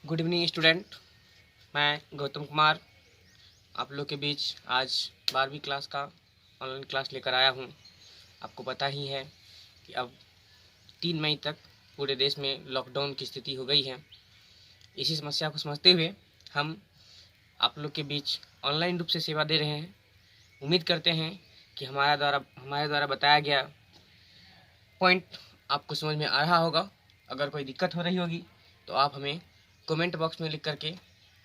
Good evening student. मैं गौतम कुमार आप लोग के बीच आज 12वीं क्लास का ऑनलाइन क्लास लेकर आया हूं। आपको पता ही है कि अब 3 मई तक पूरे देश में लॉकडाउन की स्थिति हो गई है। इसी समस्या को समझते हुए हम आप लोग के बीच ऑनलाइन रूप से सेवा दे रहे हैं। उम्मीद करते हैं कि हमारे द्वारा बताया गया पॉइंट आपको समझ में आ रहा होगा। अगर कोई दिक्कत हो रही होगी तो आप हमें कमेंट बॉक्स में लिख करके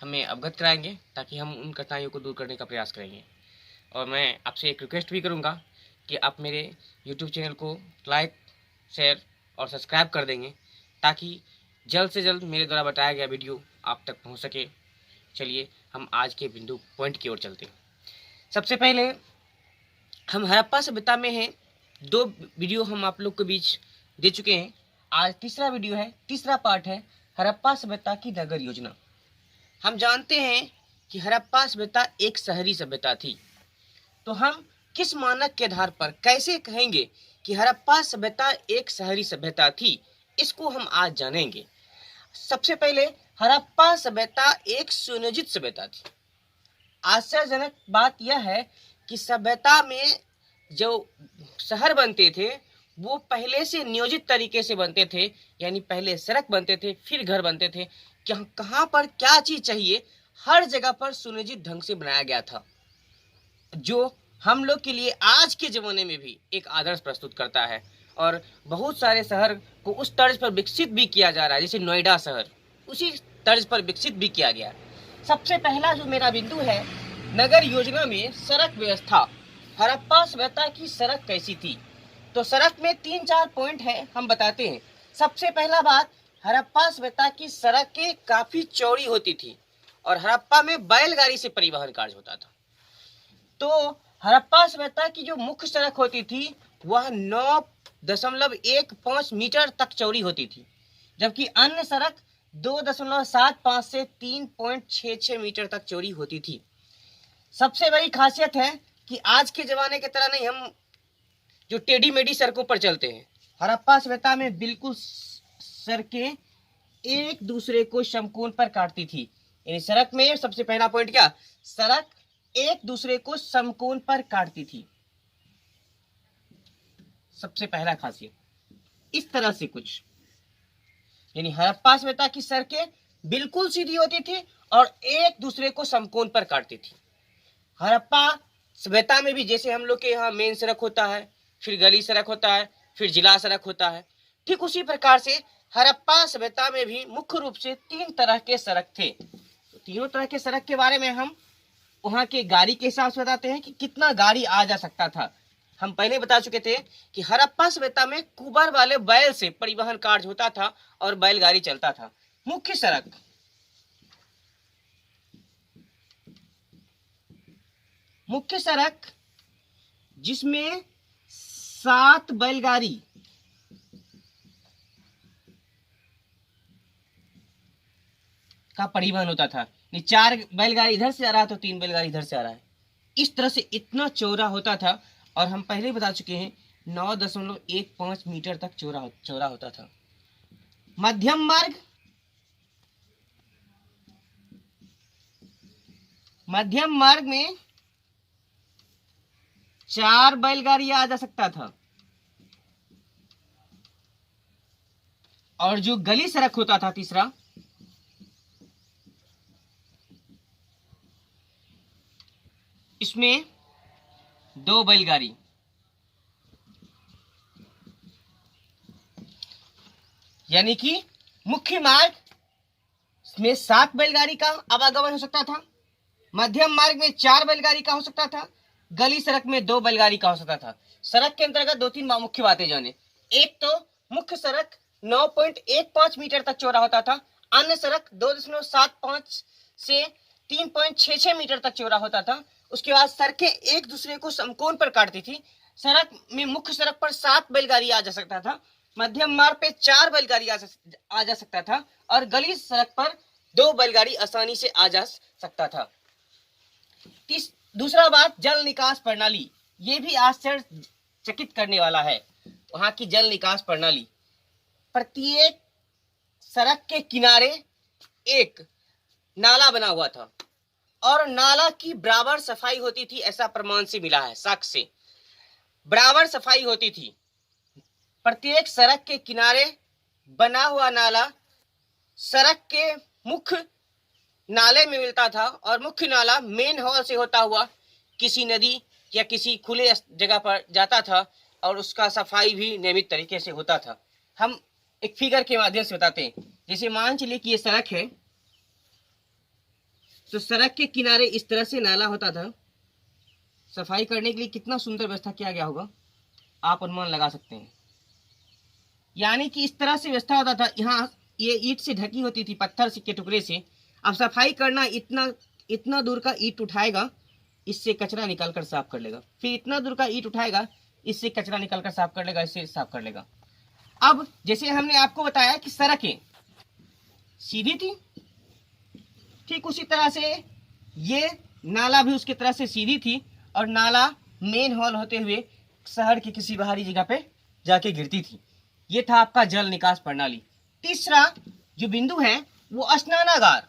हमें अवगत कराएंगे, ताकि हम उन कठिनाइयों को दूर करने का प्रयास करेंगे। और मैं आपसे एक रिक्वेस्ट भी करूंगा कि आप मेरे यूट्यूब चैनल को लाइक, शेयर और सब्सक्राइब कर देंगे, ताकि जल्द से जल्द मेरे द्वारा बताया गया वीडियो आप तक पहुंच सके। चलिए हम आज के बिंदु पॉइंट की ओर चलते हैं। सबसे पहले हम हड़प्पा सभ्यता में हैं। 2 वीडियो हम आप लोग के बीच दे चुके हैं। आज तीसरा वीडियो है, तीसरा पार्ट है हड़प्पा सभ्यता की नगर योजना। हम जानते हैं कि हड़प्पा सभ्यता एक शहरी सभ्यता थी, तो हम किस मानक के आधार पर कैसे कहेंगे कि हड़प्पा सभ्यता एक शहरी सभ्यता थी, इसको हम आज जानेंगे। सबसे पहले हड़प्पा सभ्यता एक सुनियोजित सभ्यता थी। आश्चर्यजनक बात यह है कि सभ्यता में जो शहर बनते थे वो पहले से नियोजित तरीके से बनते थे, यानी पहले सड़क बनते थे, फिर घर बनते थे। कहाँ पर क्या चीज चाहिए, हर जगह पर सुनियोजित ढंग से बनाया गया था, जो हम लोग के लिए आज के जमाने में भी एक आदर्श प्रस्तुत करता है। और बहुत सारे शहर को उस तर्ज पर विकसित भी किया जा रहा है, जैसे नोएडा शहर उसी तर्ज पर विकसित भी किया गया। सबसे पहला जो मेरा बिंदु है, नगर योजना में सड़क व्यवस्था। हड़प्पा सभ्यता की सड़क कैसी थी? तो सड़क में 3-4 पॉइंट है, हम बताते हैं। सबसे पहला बात, हड़प्पा सभ्यता की सड़कें काफी चौड़ी होती थी और हड़प्पा में बैलगाड़ी से परिवहन कार्य होता था। तो हड़प्पा सभ्यता की जो मुख्य सड़क होती थी वह 9.15 मीटर तक चौड़ी होती थी, जबकि अन्य सड़क 2.75 से 3.66 मीटर तक चौड़ी होती थी। सबसे बड़ी खासियत है कि आज के जमाने की तरह नहीं हम जो टेढ़ी मेढ़ी सड़कों पर चलते हैं। हड़प्पा सभ्यता में बिल्कुल सड़कें एक दूसरे को समकोण पर काटती थी। यानी सड़क में सबसे पहला पॉइंट क्या, सड़क एक दूसरे को समकोण पर काटती थी। सबसे पहला खासियत इस तरह से कुछ, यानी हड़प्पा सभ्यता की सड़कें बिल्कुल सीधी होती थी और एक दूसरे को समकोण पर काटती थी। हड़प्पा सभ्यता में भी जैसे हम लोग के यहाँ मेन सड़क होता है, फिर गली सड़क होता है, फिर जिला सड़क होता है, ठीक उसी प्रकार से हड़प्पा सभ्यता में भी मुख्य रूप से 3 तरह के सड़क थे। तो तीनों तरह के सड़क के बारे में हम वहां के गाड़ी के हिसाब से बताते हैं कि कितना गाड़ी आ जा सकता था। हम पहले बता चुके थे कि हड़प्पा सभ्यता में कुबर वाले बैल से परिवहन कार्य होता था और बैलगाड़ी चलता था। मुख्य सड़क जिसमें 7 बैलगाड़ी का परिवहन होता था। 4 बैलगाड़ी इधर से आ रहा है तो 3 बैलगाड़ी इधर से आ रहा है, इस तरह से इतना चौड़ा होता था। और हम पहले बता चुके हैं 9.15 मीटर तक चौड़ा होता था। मध्यम मार्ग में 4 बैलगाड़ी आ जा सकता था। और जो गली सड़क होता था तीसरा, इसमें 2 बैलगाड़ी। यानी कि मुख्य मार्ग में 7 बैलगाड़ी का आवागमन हो सकता था, मध्यम मार्ग में 4 बैलगाड़ी का हो सकता था, गली सड़क में 2 बैलगाड़ी का हो सकता था। सड़क के अंतर्गत 2-3 मुख्य बातें जाने। एक तो मुख्य सड़क 9.15 मीटर तक चौड़ा होता था, अन्य सड़क 2.75 से 3.66 मीटर तक चौड़ा होता था। उसके बाद सड़कें एक दूसरे को समकोण पर काटती थी। सड़क में मुख्य सड़क पर 7 बैलगाड़ी आ जा सकता था, मध्यम मार्ग पे 4 बैलगाड़ी आ जा सकता था और गली सड़क पर 2 बैलगाड़ी आसानी से आ जा सकता था। दूसरा बात, जल निकास प्रणाली। ये भी आश्चर्यचकित करने वाला है। वहां की जल निकास प्रणाली, प्रत्येक सड़क के किनारे एक नाला बना हुआ था और नाला की बराबर सफाई होती थी, ऐसा प्रमाण से मिला है, साक्ष्य से बराबर सफाई होती थी। प्रत्येक सड़क के किनारे बना हुआ नाला सड़क के मुख्य नाले में मिलता था और मुख्य नाला मेन हॉल से होता हुआ किसी नदी या किसी खुले जगह पर जाता था और उसका सफाई भी नियमित तरीके से होता था। हम एक फिगर के माध्यम से बताते हैं। जैसे मान चलिए कि ये सड़क है, तो सड़क के किनारे इस तरह से नाला होता था। सफाई करने के लिए कितना सुंदर व्यवस्था किया गया होगा, आप अनुमान लगा सकते हैं। यानी कि इस तरह से व्यवस्था होता था। यहाँ ये ईंट से ढकी होती थी, पत्थर के टुकड़े से। अब सफाई करना, इतना दूर का ईंट उठाएगा, इससे कचरा निकाल कर साफ कर लेगा, फिर इतना दूर का ईंट उठाएगा, इससे कचरा निकाल कर साफ कर लेगा, इससे साफ कर लेगा। अब जैसे हमने आपको बताया कि सड़कें सीधी थी, ठीक उसी तरह से ये नाला भी उसकी तरह से सीधी थी और नाला मेन हॉल होते हुए शहर की किसी बाहरी जगह पे जाके गिरती थी। ये था आपका जल निकास प्रणाली। तीसरा जो बिंदु है वो स्नानागार।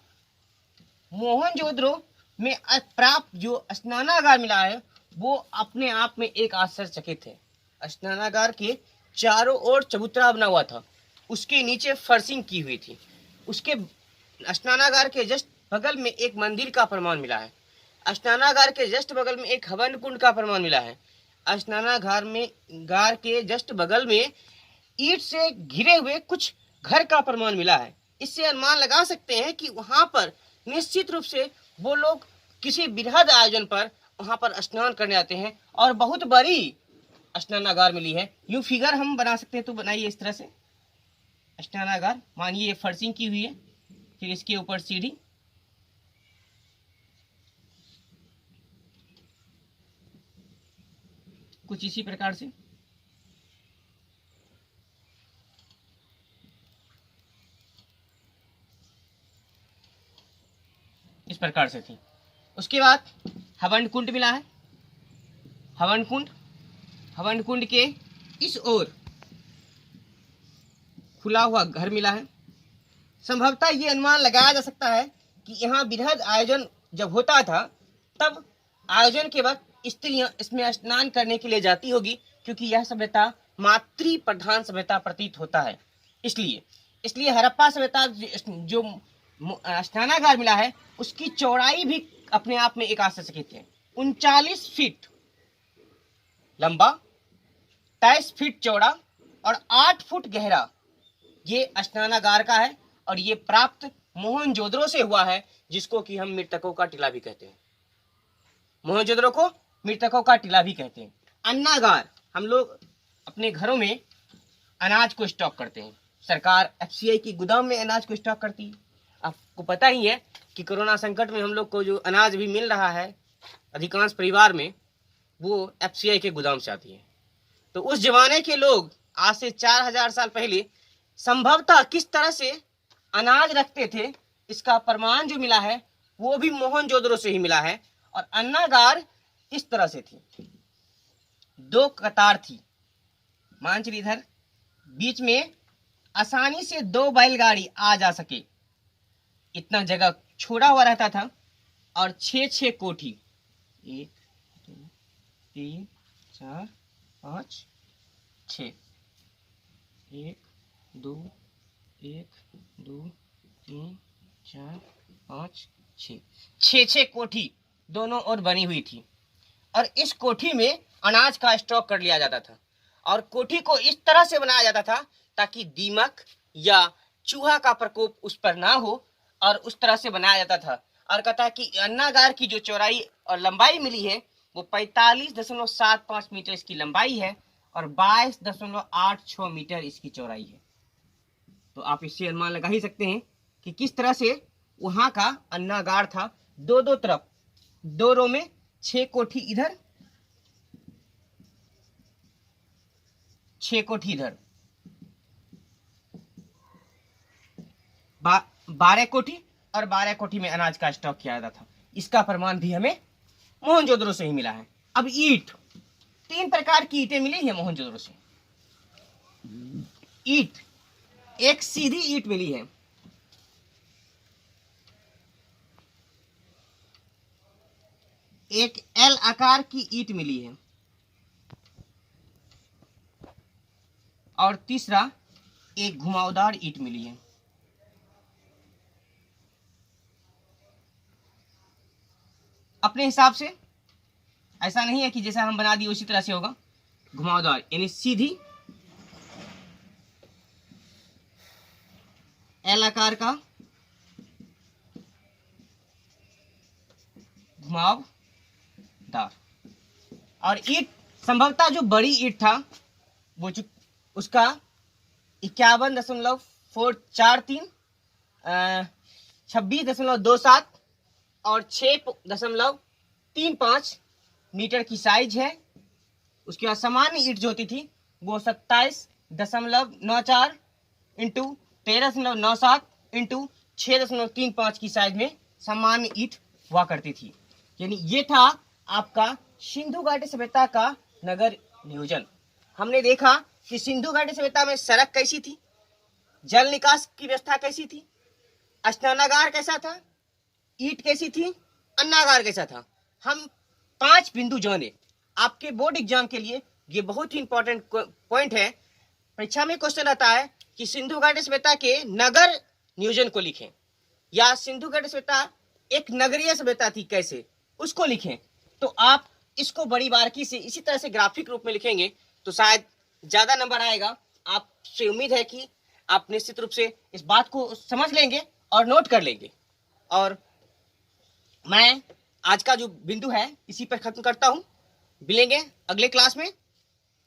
मोहनजोदड़ो में प्राप्त जो स्नानागार मिला है वो अपने आप में एक आश्चर्यचकित है। स्नानागार के चारों ओर चबूतरा बना हुआ था, उसके नीचे फर्शिंग की हुई थी। उसके स्नानागार के जस्ट बगल में एक मंदिर का प्रमाण मिला है। स्नानागार के जस्ट बगल में एक हवन कुंड का प्रमाण मिला है। स्नानागार के जस्ट बगल में ईंट से घिरे हुए कुछ घर का प्रमाण मिला है। इससे अनुमान लगा सकते हैं कि वहां पर निश्चित रूप से वो लोग किसी बृहद आयोजन पर वहां पर स्नान करने आते हैं और बहुत बड़ी स्नानागार मिली है। यूं फिगर हम बना सकते हैं, तो बनाइए इस तरह से स्नानागार। मानिए ये फर्शिंग की हुई है, फिर इसके ऊपर सीढ़ी, कुछ इसी प्रकार से। इस प्रकार से थी। उसके बाद हवन कुंड मिला है। हवन कुंड के इस ओर खुला हुआ घर मिला है। संभवतः ये अनुमान लगाया जा सकता है कि यहाँ बृहद आयोजन जब होता था तब आयोजन के वक्त स्त्रियां इसमें स्नान करने के लिए जाती होगी, क्योंकि यह सभ्यता मातृ प्रधान सभ्यता प्रतीत होता है। इसलिए हड़प्पा सभ्यता जो स्नानागार मिला है उसकी चौड़ाई भी अपने आप में एक आश्चर्यचकित है। 39 फीट लंबा, 23 फीट चौड़ा और 8 फुट गहरा ये स्नानागार का है और ये प्राप्त मोहनजोदड़ो से हुआ है, जिसको कि हम मृतकों का टीला भी कहते हैं। मोहनजोदड़ो को मृतकों का टीला भी कहते हैं। अन्नागार, हम लोग अपने घरों में अनाज को स्टॉक करते हैं। सरकार एफसीआई की गोदाम में अनाज को स्टॉक करती है। आपको पता ही है कि कोरोना संकट में हम लोग को जो अनाज भी मिल रहा है अधिकांश परिवार में, वो एफसीआई के गोदाम से आती है। तो उस जमाने के लोग आज से 4000 साल पहले संभवतः किस तरह से अनाज रखते थे, इसका प्रमाण जो मिला है वो भी मोहनजोदड़ो से ही मिला है। और अन्नागार इस तरह से थी, 2 कतार थी। मान चलिए इधर बीच में आसानी से 2 बैलगाड़ी आ जा सके, इतना जगह छोड़ा हुआ रहता था। और 6 कोठी, 1 2 3 4 5 6, 1 2 1 2 3 4 5 6, 6 कोठी दोनों ओर बनी हुई थी। और इस कोठी में अनाज का स्टॉक कर लिया जाता था। और कोठी को इस तरह से बनाया जाता था ताकि दीमक या चूहा का प्रकोप उस पर ना हो, और उस तरह से बनाया जाता था। और कहता है कि अन्नागार की जो चौड़ाई और लंबाई मिली है वो 45.75 मीटर इसकी लंबाई है और 22.86 मीटर इसकी चौड़ाई है। तो आप इससे अनुमान लगा ही सकते हैं कि किस तरह से वहां का अन्नागार था। दो तरफ 2 रो में 6 कोठी इधर, 6 कोठी इधर, 12 कोठी और 12 कोठी में अनाज का स्टॉक किया जाता था। इसका प्रमाण भी हमें मोहनजोदड़ो से ही मिला है। अब ईंट, 3 प्रकार की ईंटें मिली है मोहनजोदड़ो से। ईंट, एक सीधी ईंट मिली है, एक एल आकार की ईंट मिली है, और तीसरा एक घुमावदार ईंट मिली है। अपने हिसाब से, ऐसा नहीं है कि जैसा हम बना दिए उसी तरह से होगा। घुमावदार यानी सीधी एल आकार का घुमावदार, और ईंट संभवतः जो बड़ी ईंट था वो जो उसका 51.443 26.27 और 6.35 मीटर की साइज है। उसके बाद सामान्य ईंट जो होती थी वो 27.94 इंटू 13.97 इंटू 6.35 की साइज में सामान्य ईंट हुआ करती थी। यानी ये था आपका सिंधु घाटी सभ्यता का नगर नियोजन। हमने देखा कि सिंधु घाटी सभ्यता में सड़क कैसी थी, जल निकास की व्यवस्था कैसी थी, स्नानागार कैसा था, ईंट कैसी थी, अन्नागार कैसा था। हम 5 बिंदु जाने। आपके बोर्ड एग्जाम के लिए ये बहुत ही इंपॉर्टेंट पॉइंट है। परीक्षा में क्वेश्चन आता है कि सिंधु घाटी सभ्यता के नगर नियोजन को लिखें, या सिंधु घाटी सभ्यता एक नगरीय सभ्यता थी कैसे, उसको लिखें। तो आप इसको बड़ी बारीकी से इसी तरह से ग्राफिक रूप में लिखेंगे तो शायद ज्यादा नंबर आएगा। आपसे उम्मीद है कि आप निश्चित रूप से इस बात को समझ लेंगे और नोट कर लेंगे। और मैं आज का जो बिंदु है इसी पर खत्म करता हूं। मिलेंगे अगले क्लास में,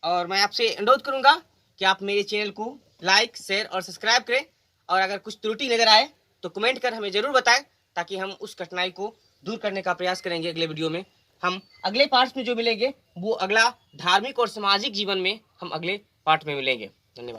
और मैं आपसे अनुरोध करूंगा कि आप मेरे चैनल को लाइक, शेयर और सब्सक्राइब करें। और अगर कुछ त्रुटि नजर आए तो कमेंट कर हमें जरूर बताएं, ताकि हम उस कठिनाई को दूर करने का प्रयास करेंगे। अगले वीडियो में हम अगले पार्ट में जो मिलेंगे वो अगला धार्मिक और सामाजिक जीवन में हम अगले पार्ट में मिलेंगे। धन्यवाद।